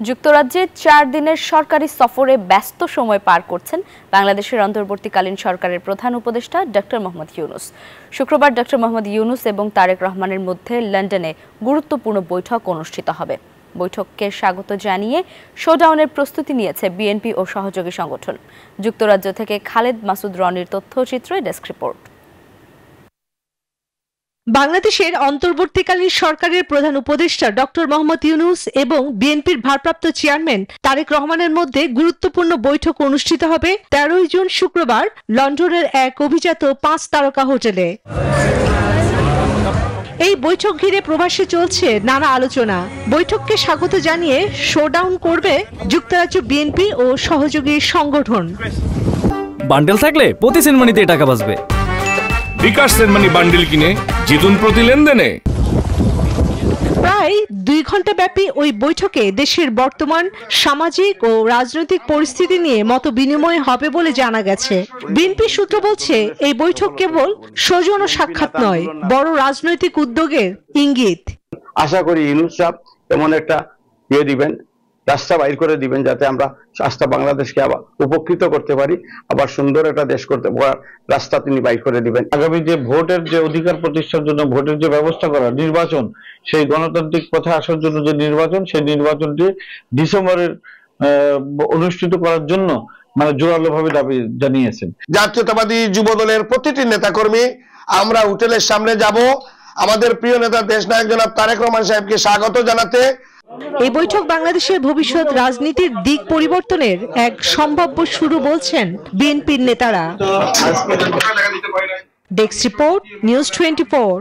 যুক্তরাজ্যে ৪ দিনের সরকারি সফরে ব্যস্ত সময় পার করছেন বাংলাদেশের অন্তর্বর্তীকালীন সরকারের প্রধান উপদেষ্টা ডক্টর মোহাম্মদ ইউনূস। শুক্রবার ডক্টর মোহাম্মদ ইউনূস এবং তারেক রহমানের মধ্যে লন্ডনে গুরুত্বপূর্ণ বৈঠক অনুষ্ঠিত হবে। বৈঠককে স্বাগত জানিয়ে শোডাউনের প্রস্তুতি নিয়েছে বিএনপি ও সহযোগী সংগঠন। যুক্তরাজ্য থেকে খালেদ মাসুদ রনির তথ্যচিত্রে ডেস্ক রিপোর্ট। বাংলাদেশের অন্তর্বর্তীকালীন সরকারের প্রধান উপদেষ্টা ডক্টর মোহাম্মদ ইউনূস এবং বিএনপির ভারপ্রাপ্ত চেয়ারম্যান তারেক রহমানের মধ্যে গুরুত্বপূর্ণ বৈঠক অনুষ্ঠিত হবে ১৩ জুন শুক্রবার লন্ডনের এক অভিজাত ৫ তারকা হোটেলে। এই বৈঠক ঘিরে প্রবাসে চলছে নানা আলোচনা। বৈঠককে স্বাগত জানিয়ে শোডাউন করবে যুক্তরাজ্য বিএনপি ও সহযোগী সংগঠন। বান্ডেল থাকলে প্রতি সেনমানিতে টাকা বাঁচবে। বিকাশ সেনমানি বান্ডেল কিনে জিতুন প্রতি লেনদেনে। প্রায় ২ ঘন্টা ব্যাপী ওই বৈঠকে দেশের বর্তমান সামাজিক ও রাজনৈতিক পরিস্থিতি নিয়ে মত বিনিময় হবে বলে জানা গেছে। বিএনপি সূত্র বলছে এই বৈঠক কেবল সৌজন্য সাক্ষাৎ নয়, বড় রাজনৈতিক উদ্যোগের ইঙ্গিত। আশা করি ইউনূস সাহেব এমন একটা দিবেন, রাস্তা বাইর করে দিবেন, যাতে আমরা আস্থা বাংলাদেশকে আবার উপকৃত করতে পারি, আবার সুন্দর একটা দেশ করতে পারার রাস্তা তিনি বাইর করে দিবেন। আগামী যে ভোটের যে অধিকার প্রতিষ্ঠার জন্য ভোটের যে ব্যবস্থা করা, নির্বাচন, সেই গণতান্ত্রিক পথে আসার জন্য যে নির্বাচন, সেই নির্বাচনটি ডিসেম্বরের অনুষ্ঠিত করার জন্য জোরালো ভাবে দাবি জানিয়েছেন। জাতীয়তাবাদী যুব দলের প্রতিটি নেতাকর্মী আমরা হোটেলের সামনে যাব আমাদের প্রিয় নেতা দেশনায়ক জনাব তারেক রহমান সাহেবকে স্বাগত জানাতে। এই বৈঠক বাংলাদেশের ভবিষ্যৎ রাজনীতির দিক পরিবর্তনের এক সম্ভাব্য শুরু বলছেন বিএনপির নেতারা। Desk report, news 24।